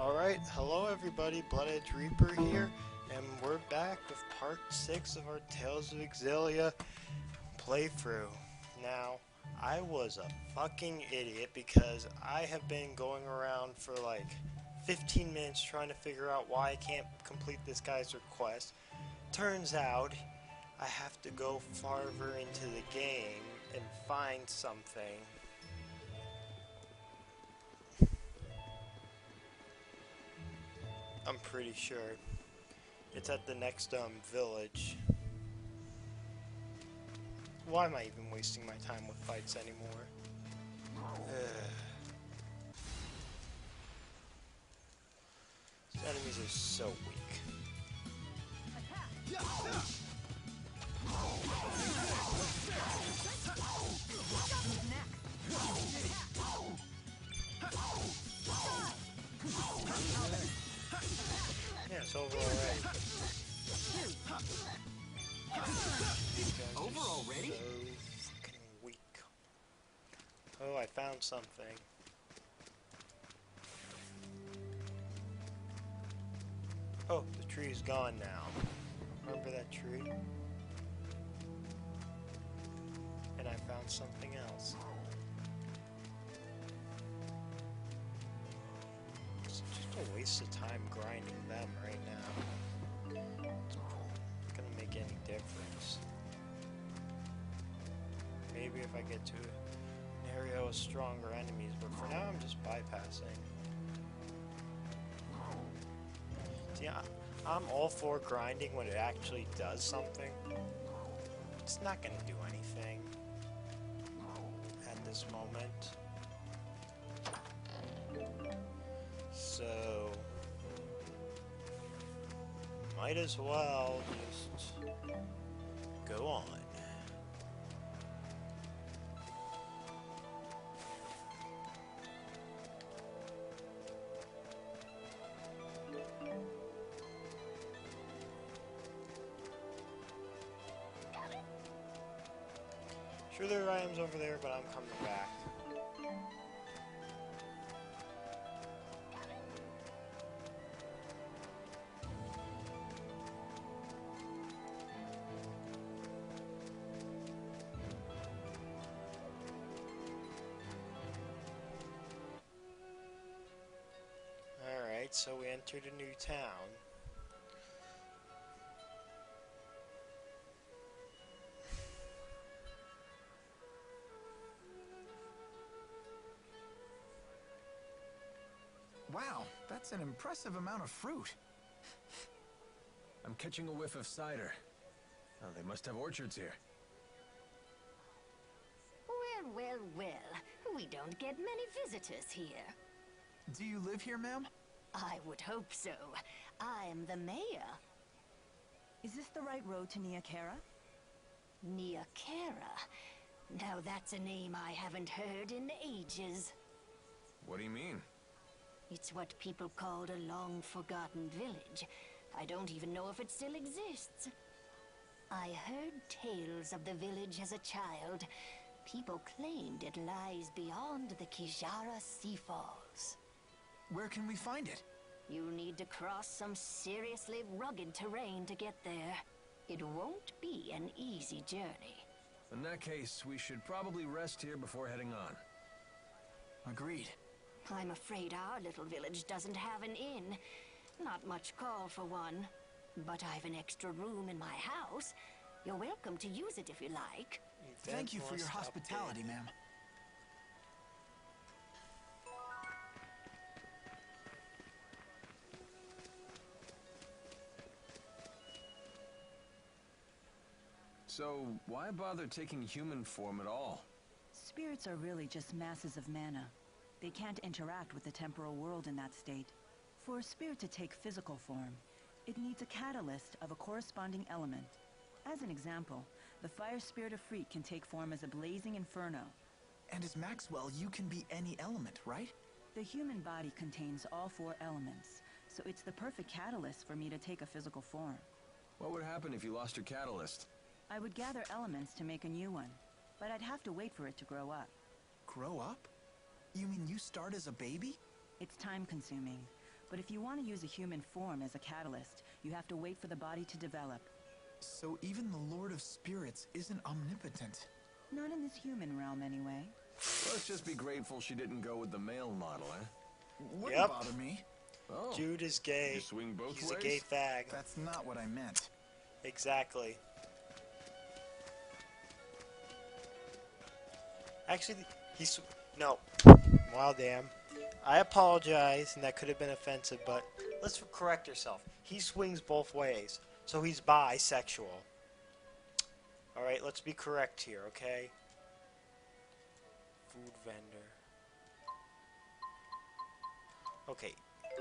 Alright, hello everybody, Bloodedge Reaper here, and we're back with part 6 of our Tales of Xillia playthrough. Now, I was a fucking idiot because I have been going around for like 15 minutes trying to figure out why I can't complete this guy's request. Turns out, I have to go farther into the game and find something. I'm pretty sure. It's at the next village. Why am I even wasting my time with fights anymore? These enemies are so weak. Yeah, it's over already. Over already? So fucking weak. Oh, I found something. Oh, the tree's gone now. Remember that tree? And I found something else. It's just a waste of time grinding them right now. It's not gonna make any difference. Maybe if I get to an area with stronger enemies, but for now I'm just bypassing. See, I'm all for grinding when it actually does something. It's not gonna do anything at this moment. So, might as well just go on. Sure, there are items over there, but I'm coming back. Alright, so we entered a new town. Wow, that's an impressive amount of fruit. I'm catching a whiff of cider. Oh, they must have orchards here. Well, we don't get many visitors here. Do you live here, ma'am? I would hope so. I'm the mayor. Is this the right road to Niakara? Niakara. Now that's a name I haven't heard in ages. What do you mean? It's what people called a long-forgotten village. I don't even know if it still exists. I heard tales of the village as a child. People claimed it lies beyond the Xillia Sea Falls. Where can we find it? You need to cross some seriously rugged terrain to get there. It won't be an easy journey. In that case, we should probably rest here before heading on. Agreed. I'm afraid our little village doesn't have an inn. Not much call for one. But I've an extra room in my house. You're welcome to use it if you like. Thank you for your hospitality, ma'am. So, why bother taking human form at all? Spirits are really just masses of mana. They can't interact with the temporal world in that state. For a spirit to take physical form, it needs a catalyst of a corresponding element. As an example, the fire spirit of Freak can take form as a blazing inferno. And as Maxwell, you can be any element, right? The human body contains all 4 elements, so it's the perfect catalyst for me to take a physical form. What would happen if you lost your catalyst? I would gather elements to make a new one, but I'd have to wait for it to grow up. Grow up? You mean you start as a baby? It's time-consuming, But if you want to use a human form as a catalyst, you have to wait for the body to develop. So even the Lord of Spirits isn't omnipotent. Not in this human realm, anyway. Let's just be grateful she didn't go with the male model, eh? Wouldn't Yep. bother me. Oh, Jude is gay. you swing both He's ways? a gay fag. That's not what I meant. Exactly. Actually, no. Well, damn. I apologize, and that could have been offensive, but let's correct yourself. He swings both ways, so he's bisexual. Alright, let's be correct here, okay? Food vendor. Okay,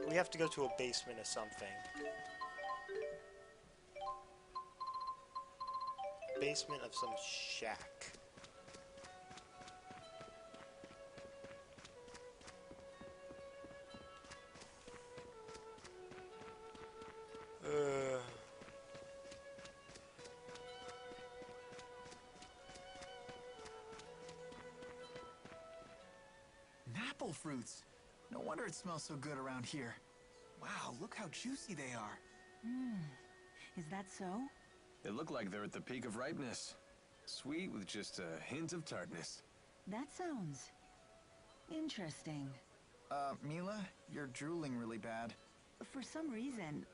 we have to go to a basement or something. Basement of some shack. Apple fruits. No wonder it smells so good around here. Wow, look how juicy they are. Is that so? they look like they're at the peak of ripeness. Sweet with just a hint of tartness. That sounds interesting. Milla, you're drooling really bad. For some reason,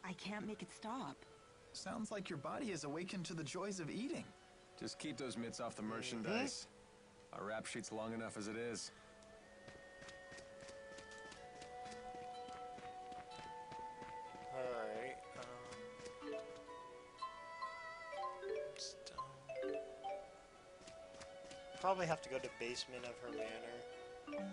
I can't make it stop. Sounds like your body is awakened to the joys of eating. Just keep those mitts off the merchandise. Our rap sheet's long enough as it is. Alright, stone. Probably have to go to basement of her manor.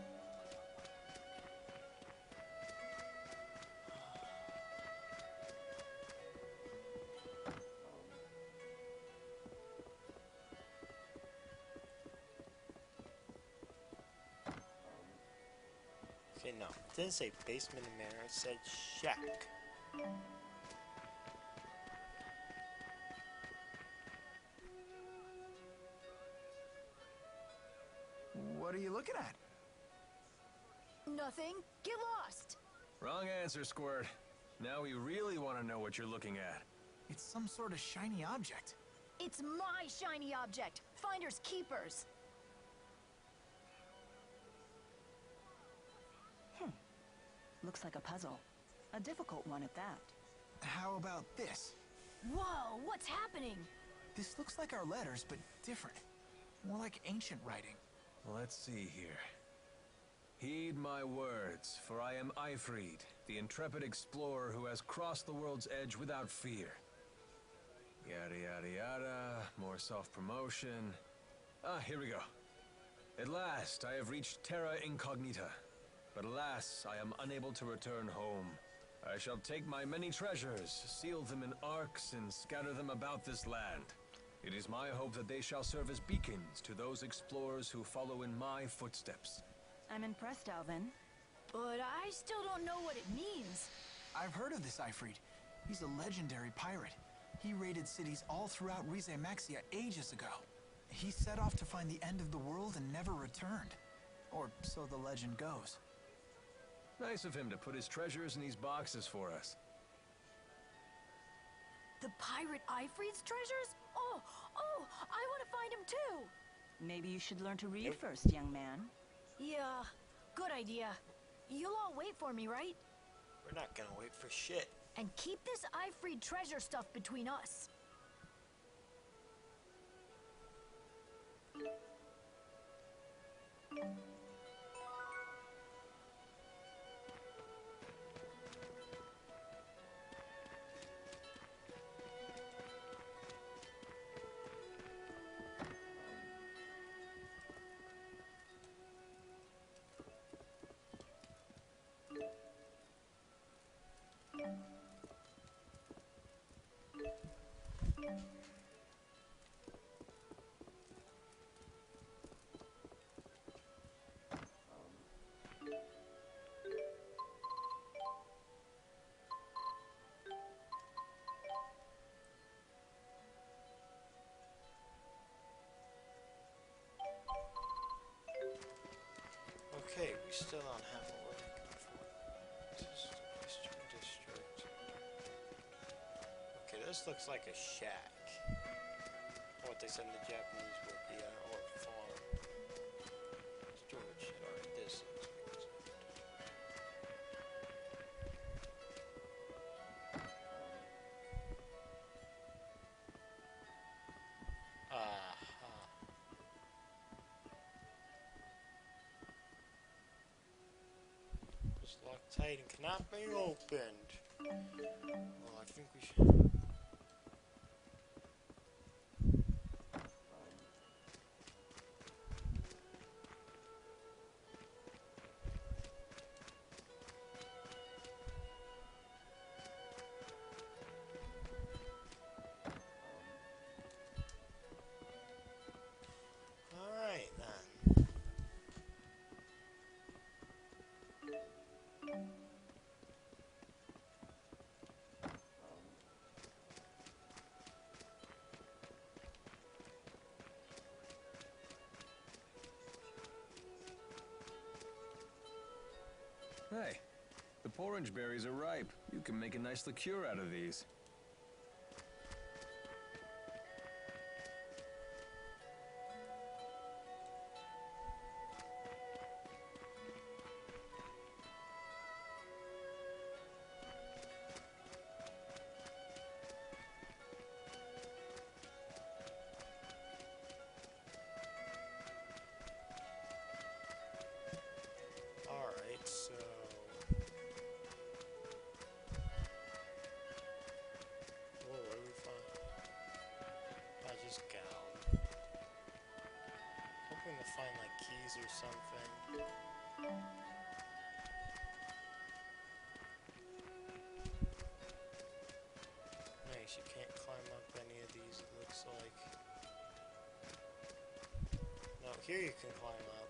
Okay, no. It didn't say basement of manor, it said shack. What are you looking at? Nothing. Get lost. Wrong answer, Squirt. Now we really want to know what you're looking at. It's some sort of shiny object. It's my shiny object. Finders keepers. Looks like a puzzle. A difficult one at that. How about this? Whoa, what's happening? This looks like our letters, but different. More like ancient writing. Let's see here. Heed my words, for I am Ifrid, the intrepid explorer who has crossed the world's edge without fear. Yada yada yada, more self-promotion. Ah, here we go. At last, I have reached Terra Incognita. But alas, I am unable to return home. I shall take my many treasures, seal them in arcs, and scatter them about this land. It is my hope that they shall serve as beacons to those explorers who follow in my footsteps. I'm impressed, Alvin. But I still don't know what it means. I've heard of this Ifrid. He's a legendary pirate. He raided cities all throughout Rize Maxia ages ago. He set off to find the end of the world and never returned. Or so the legend goes. Nice of him to put his treasures in these boxes for us. The pirate Ifrid's treasures? Oh, I want to find him too. Maybe you should learn to read first, young man. Yeah, good idea. You'll all wait for me, right? We're not gonna wait for shit. And keep this Ifrid treasure stuff between us. Okay, we still don't have a working for. This looks like a shack. What they said in the Japanese wiki, or farm. Storage shit. Alright, this looks like it's It's locked tight and cannot be opened. Well, I think we should. Alright then. Hey, the porridge berries are ripe. You can make a nice liqueur out of these. Alright, so... Whoa, what do we find? I just gown. Hoping to find like keys or something. Nice, you can't climb up any of these, it looks like. No, here you can climb up.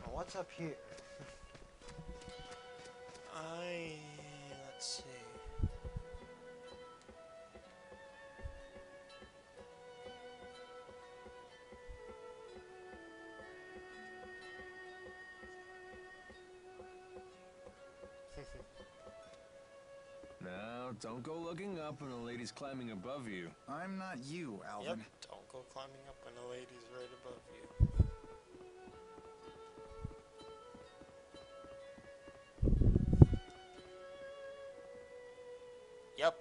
Well, what's up here? Let's see. Now, don't go looking up when a lady's climbing above you. I'm not you, Alvin. Yep, don't go climbing up when the lady's right above you. Yep.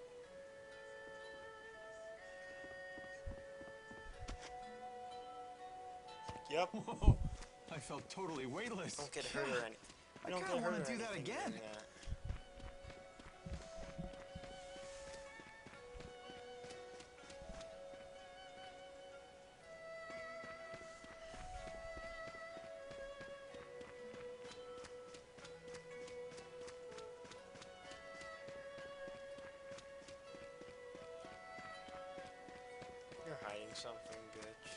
Yep. Whoa, I felt totally weightless. Don't get hurt or anything. I Don't kinda get hurt wanna or do that anything again. doing that. You're hiding something, bitch.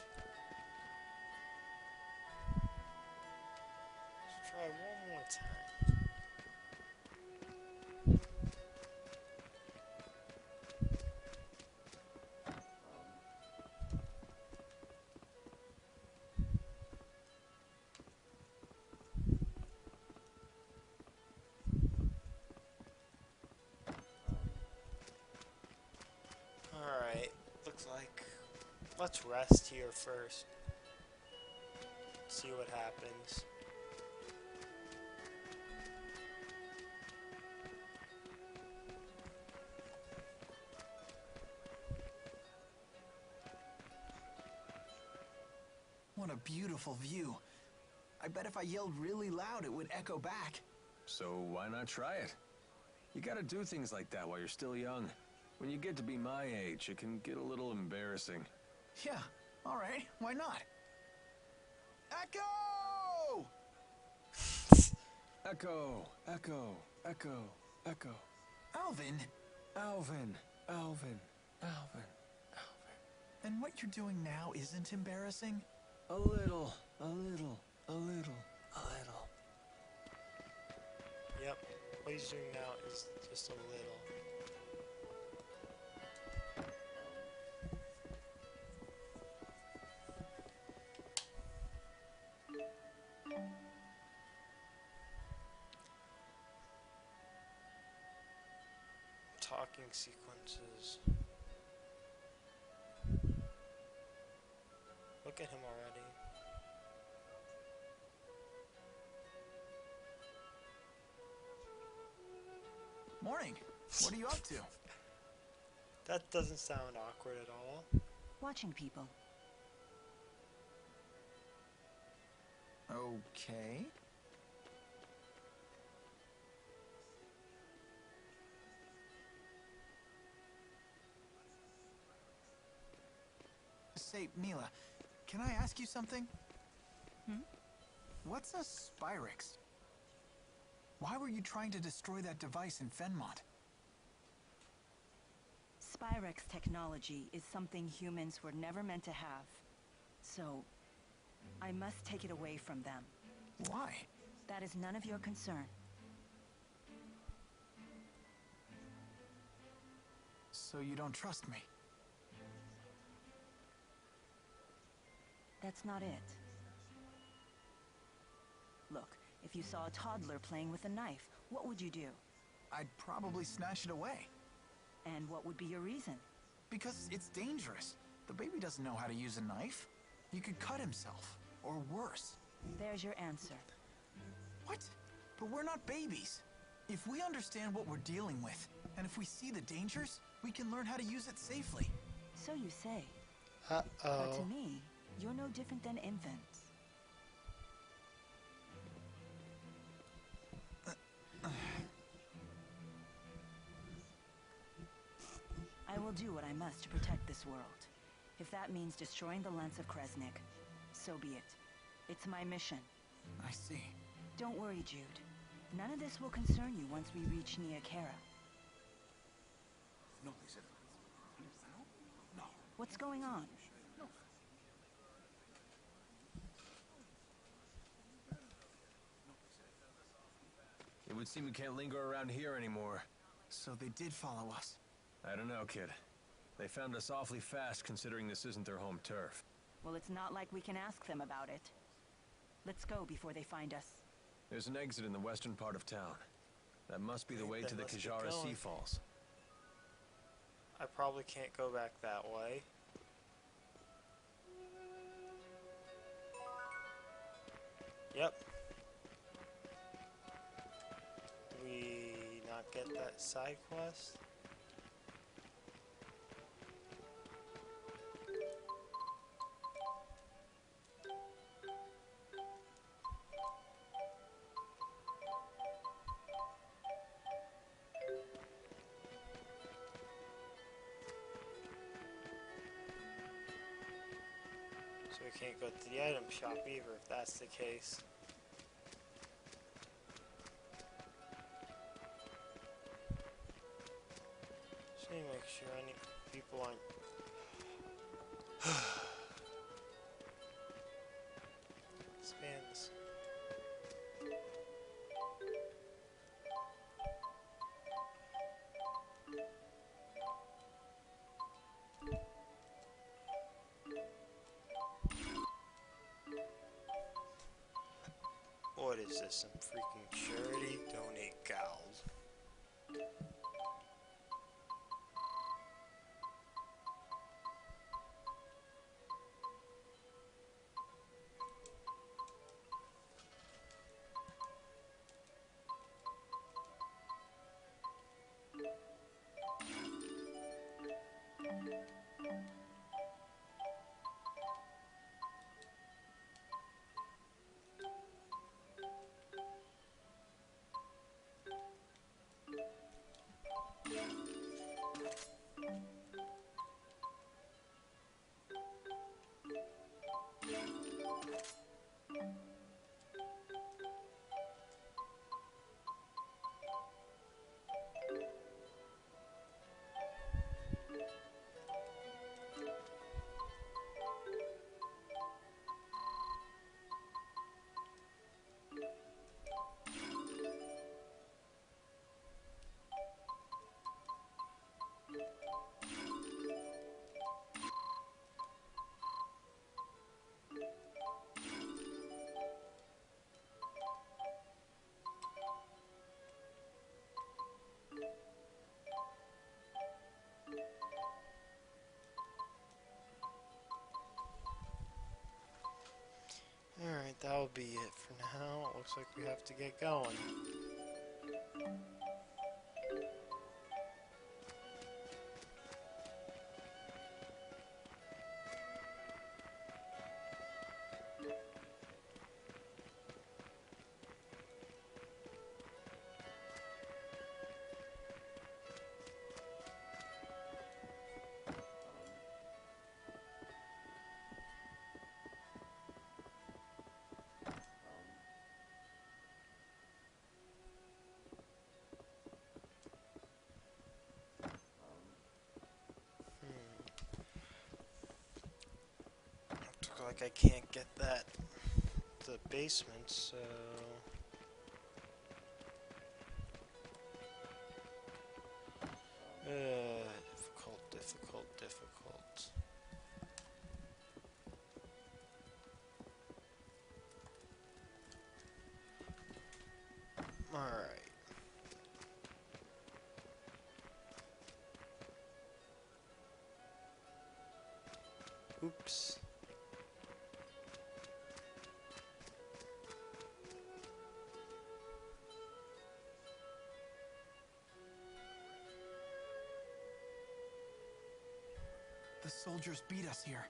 Let's try one more time. Alright, looks like let's rest here first. See what happens. What a beautiful view. I bet if I yelled really loud, it would echo back. So why not try it? You gotta do things like that while you're still young. When you get to be my age, it can get a little embarrassing. Yeah, all right, why not? Echo! Echo, echo, echo, echo. Alvin, Alvin, Alvin, Alvin, Alvin. and what you're doing now isn't embarrassing? A little, a little, a little, a little. Yep, what he's doing now is just a little. talking sequences. Look at him already. Morning. What are you up to? That doesn't sound awkward at all. Watching people. Okay. Say, Milla, can I ask you something? What's a Spyrix? Why were you trying to destroy that device in Fenmont? Spyrix technology is something humans were never meant to have. So, I must take it away from them. Why? That is none of your concern. So you don't trust me? That's not it. Look, if you saw a toddler playing with a knife, what would you do? I'd probably snatch it away. And what would be your reason? Because it's dangerous. The baby doesn't know how to use a knife. He could cut himself, or worse. There's your answer. What? But we're not babies. If we understand what we're dealing with, and if we see the dangers, we can learn how to use it safely. So you say. Uh-oh. But to me, you're no different than infants. I will do what I must to protect this world. If that means destroying the Lance of Kresnik, so be it. It's my mission. I see. Don't worry, Jude. None of this will concern you once we reach Nia Kara. What's going on? It would seem we can't linger around here anymore. So they did follow us. I don't know, kid. They found us awfully fast considering this isn't their home turf. Well, it's not like we can ask them about it. Let's go before they find us. There's an exit in the western part of town. That must be the way Then to the let's get Kajara going. Sea Falls. I probably can't go back that way. Yep. Did we not get that side quest? So we can't go to the item shop either if that's the case. Just need to make sure any people aren't... Spans. What is this, some freaking charity? Donate gals. think that'll be it for now. It looks like we have to get going. Looks like I can't get that to the basement, so... difficult. Alright. Oops. The soldiers beat us here.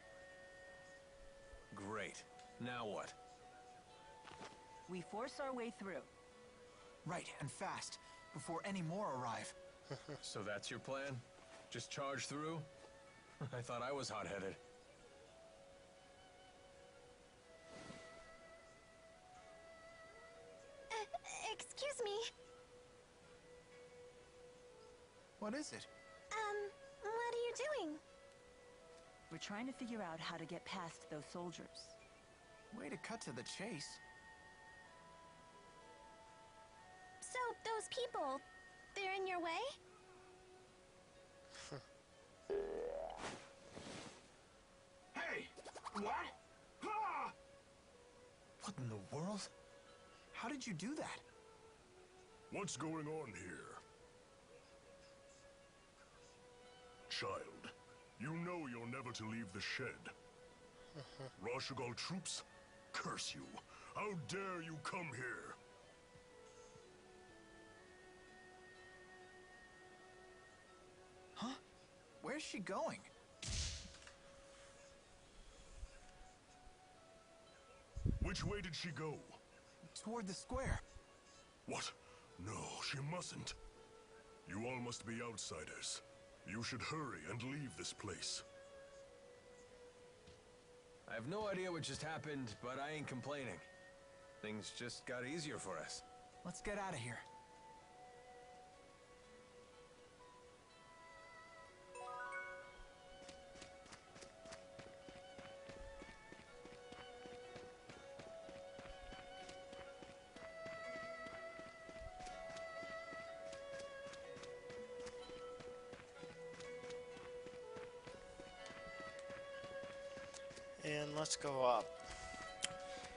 Great. Now what? We force our way through. Right, and fast, before any more arrive. So that's your plan? Just charge through? I thought I was hot-headed. Excuse me. What is it? What are you doing? We're trying to figure out how to get past those soldiers. Way to cut to the chase. So, those people, they're in your way? Hey! What? Ah! What in the world? How did you do that? What's going on here? Child, you know you're never to leave the shed. Rashugal troops, curse you. How dare you come here? Huh? Where's she going? Which way did she go? Toward the square. What? No, she mustn't. You all must be outsiders. You should hurry and leave this place. I have no idea what just happened, but I ain't complaining. Things just got easier for us. Let's get out of here. And let's go up.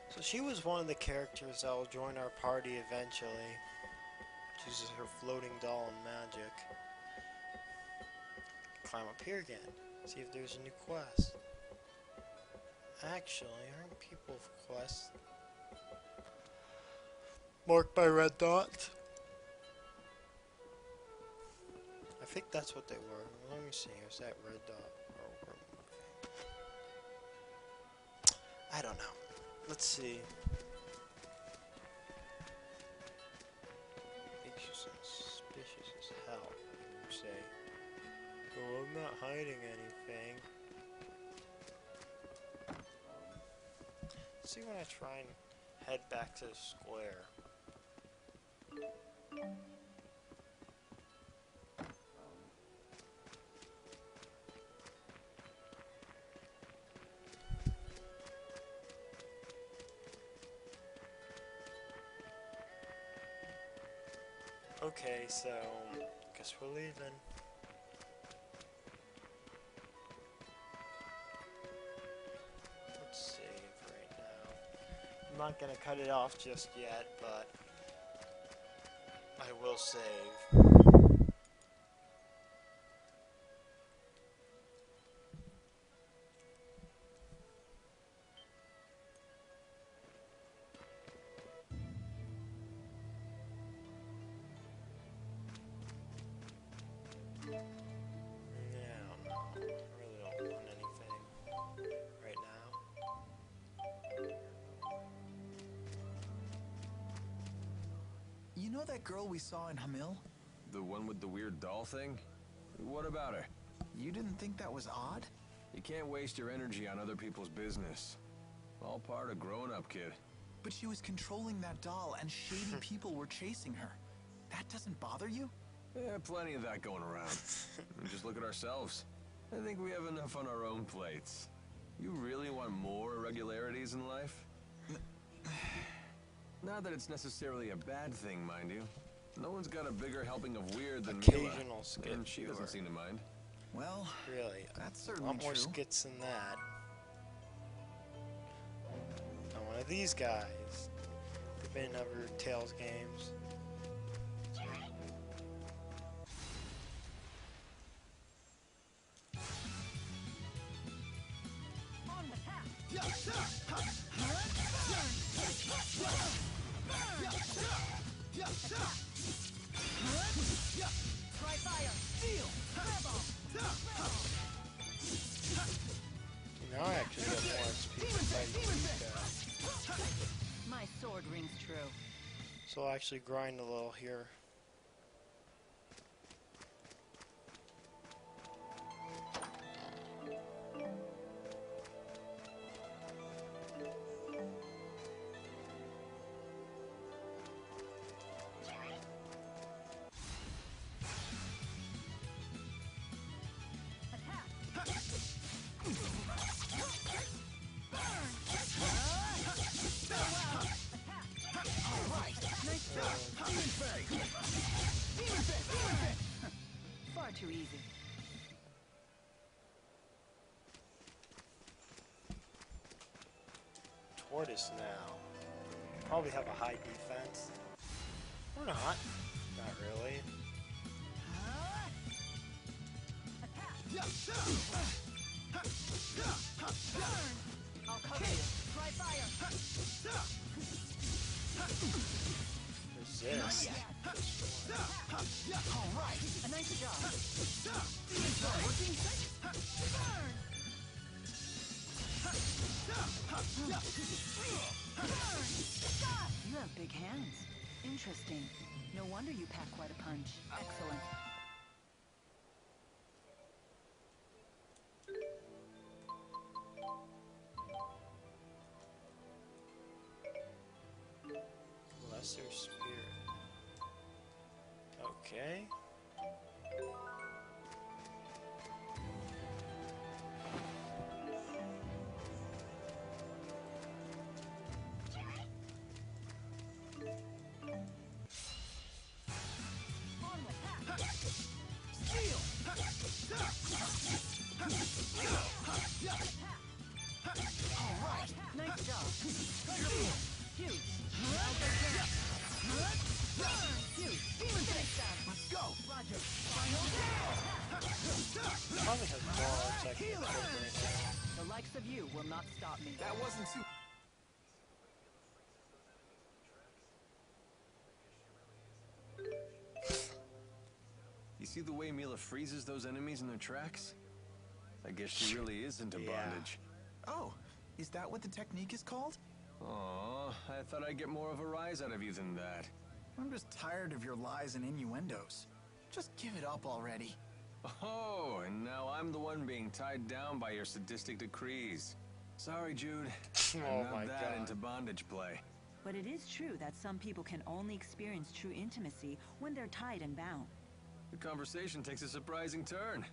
So she was one of the characters that will join our party eventually. She uses her floating doll and magic. Climb up here again. See if there's a new quest. Actually, aren't people quests marked by red dots? I think that's what they were. Let me see. Is that red dot? I don't know. Let's see. Makes you suspicious as hell, you say. Oh, I'm not hiding anything. Let's see when I try and head back to the square. Okay, so guess we're leaving. Let's save right now. I'm not gonna cut it off just yet, but I will save. You know that girl we saw in Hamil? The one with the weird doll thing? What about her? You didn't think that was odd? You can't waste your energy on other people's business. All part of growing up, kid. But she was controlling that doll and shady people were chasing her. That doesn't bother you? Yeah, plenty of that going around. Just look at ourselves. I think we have enough on our own plates. You really want more irregularities in life? Not that it's necessarily a bad thing, mind you. No one's got a bigger helping of weird than Milla, Occasional skit and she doesn't seem to mind. Well, Really, that's a certainly lot more true. skits than that. Now one of these guys. They've been in other Tales games. Try fire. Steel. Now I actually get more XP for fighting these guys. My sword rings true. So I'll actually grind a little here. Far too easy. Tortoise now. Probably have a high defense. Or not. Not really. I'll cover you. Try fire. Resist. All right. A nice job. You have big hands. Interesting. No wonder you pack quite a punch. Excellent. Lesser Spirit. Okay. Nice job. Huge. Let's go. Roger. Probably has more arts I can The likes of you will not stop me. That wasn't too... You see the way Milla freezes those enemies in their tracks? I guess she really is into Yeah. bondage. Oh, is that what the technique is called? Aw, I thought I'd get more of a rise out of you than that. I'm just tired of your lies and innuendos. Just give it up already. Oh, and now I'm the one being tied down by your sadistic decrees. Sorry, Jude. Oh I'm my not that God. into bondage play. But it is true that some people can only experience true intimacy when they're tied and bound. The conversation takes a surprising turn.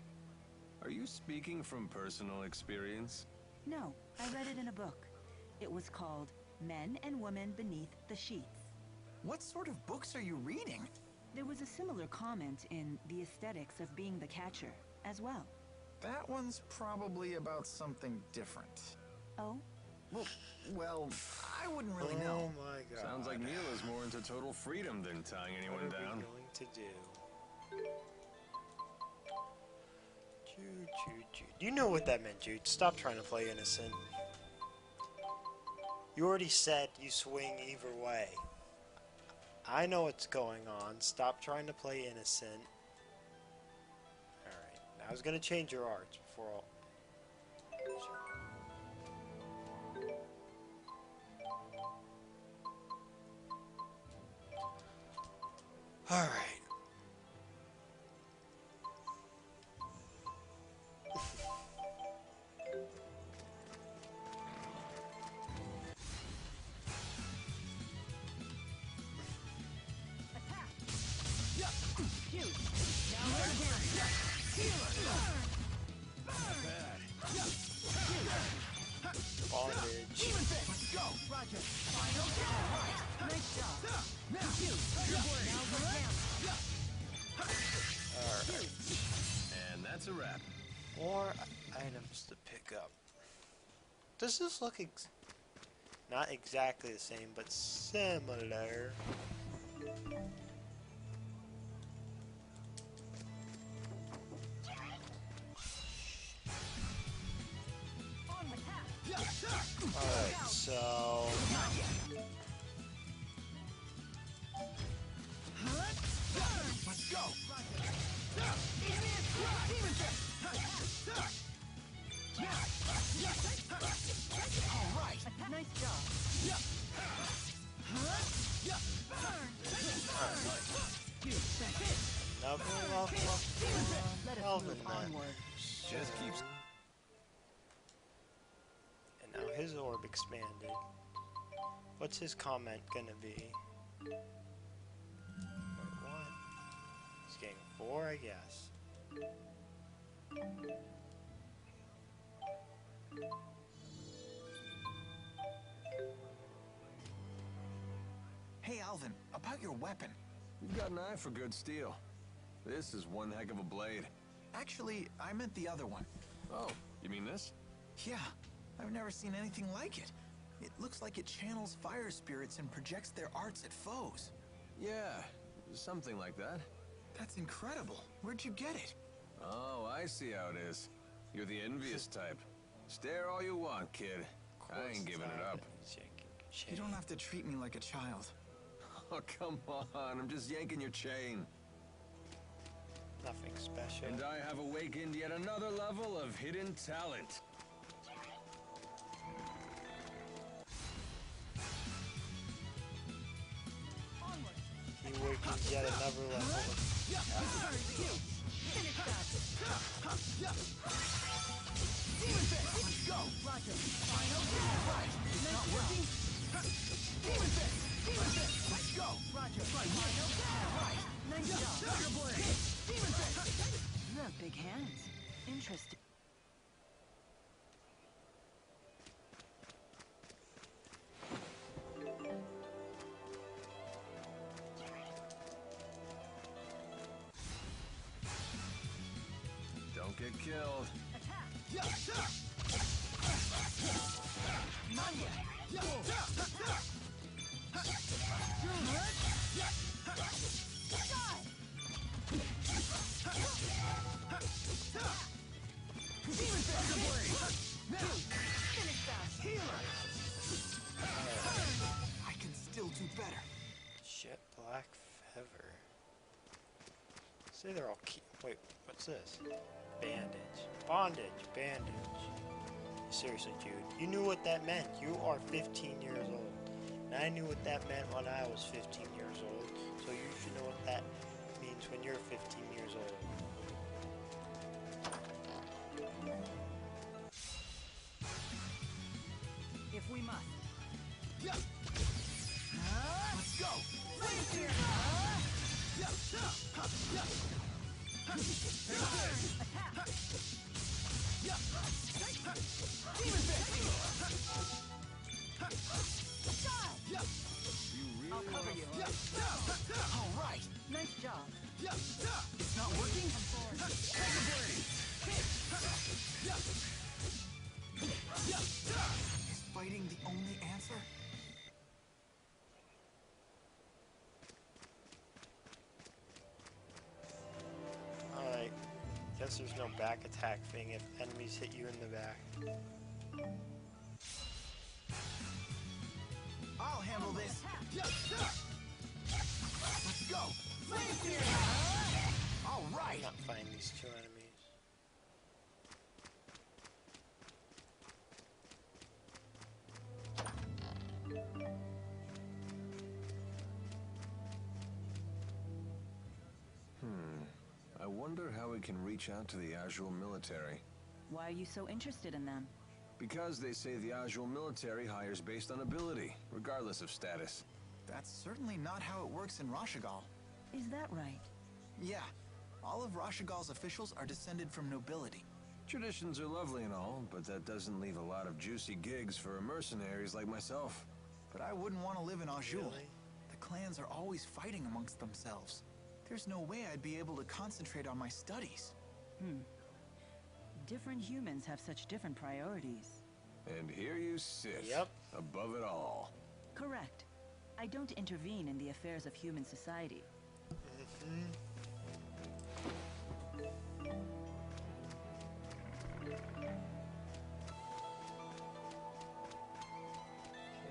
Are you speaking from personal experience? No, I read it in a book. It was called Men and Women Beneath the Sheets. What sort of books are you reading? There was a similar comment in The Aesthetics of Being the Catcher as well. That one's probably about something different. Oh? Well, I wouldn't really Oh know. my god. Sounds like Milla's more into total freedom than tying What anyone are we down. going to do? Jude, Jude, Jude. You know what that meant, Jude. Stop trying to play innocent. You already said you swing either way. I know what's going on. Stop trying to play innocent. Alright. I was gonna change your arts before all... Alright. Bondage. Let's go. Roger. Final down. Nice job. Now Alright. And that's a wrap. More items to pick up. Does this look not exactly the same, but similar? Alright, so... Let's go. All right. Nice job. Another Let us Elven move man. onward. Just keeps. And now his orb expanded. What's his comment gonna be? Wait, what? He's getting 4, I guess. Hey, Alvin, about your weapon. You've got an eye for good steel. This is one heck of a blade. Actually, I meant the other one. Oh, you mean this? Yeah, I've never seen anything like it. It looks like it channels fire spirits and projects their arts at foes. Yeah, something like that. That's incredible. Where'd you get it? Oh, I see how it is. You're the envious type. Stare all you want, kid. I ain't giving it up. He's yanking your You chain. don't have to treat me like a child. Oh, come on. I'm just yanking your chain. Nothing special. And I have awakened yet another level of hidden talent. He awakens yet another level. Let's go! Roger. Final right. It's not working. Demon fist! Demon fist! Let's go! Roger. Final right. Nice job. Tiger blade! Demon fist! You have big hands. Interesting. Don't get killed. Not yet. Demon Tiger blade! Now! Finish that! Healer! I can still do better. Jet black feather. Say they're all wait, what's this? Bandage. Bondage. Bandage. Seriously, Jude. You knew what that meant. You are 15 years old. And I knew what that meant when I was 15 years old. So you should know what that means when you're 15 years old. If we must. Let's go! Flame spear! Demon fist! I'll cover you. All right! Nice job. It's not working? Tiger blade! Is fighting the only answer? Alright. Guess there's no back attack thing if enemies hit you in the back. I'll handle this. Let's go. Flame spear! All right. I'm not fighting these two enemies. wonder how we can reach out to the Azul military. Why are you so interested in them? Because they say the Azul military hires based on ability, regardless of status. That's certainly not how it works in Rashagal. Is that right? Yeah, all of Rashagal's officials are descended from nobility. Traditions are lovely and all, but that doesn't leave a lot of juicy gigs for mercenaries like myself. But I wouldn't want to live in Azul. Really? The clans are always fighting amongst themselves. There's no way I'd be able to concentrate on my studies. Different humans have such different priorities. And here you sit, Yep. above it all. Correct. I don't intervene in the affairs of human society.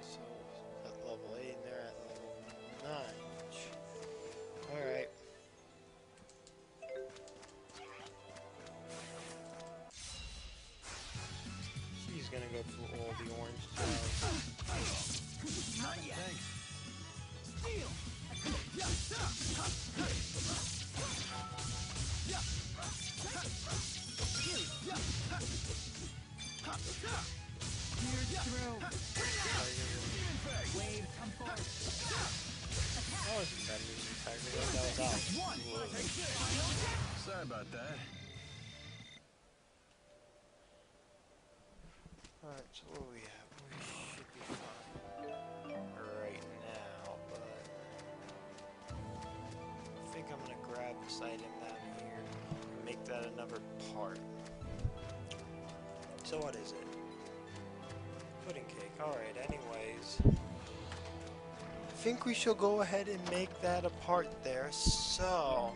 So, at level 8 and they're at level 9. Alright. She's gonna go for all the orange tiles. Not yet. Thanks. Wave, come forward. That wasn't that mean attack. That was out. Whoa. Sorry about that. Alright, so what do we have? We should be fine right now, but I think I'm gonna grab this item down here and make that another part. So what is it? Pudding cake. Alright, anyways. I think we shall go ahead and make that a part there, so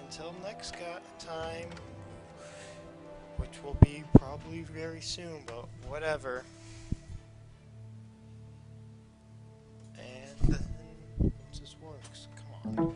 until next time, which will be probably very soon, but whatever. And then, once this works, come on.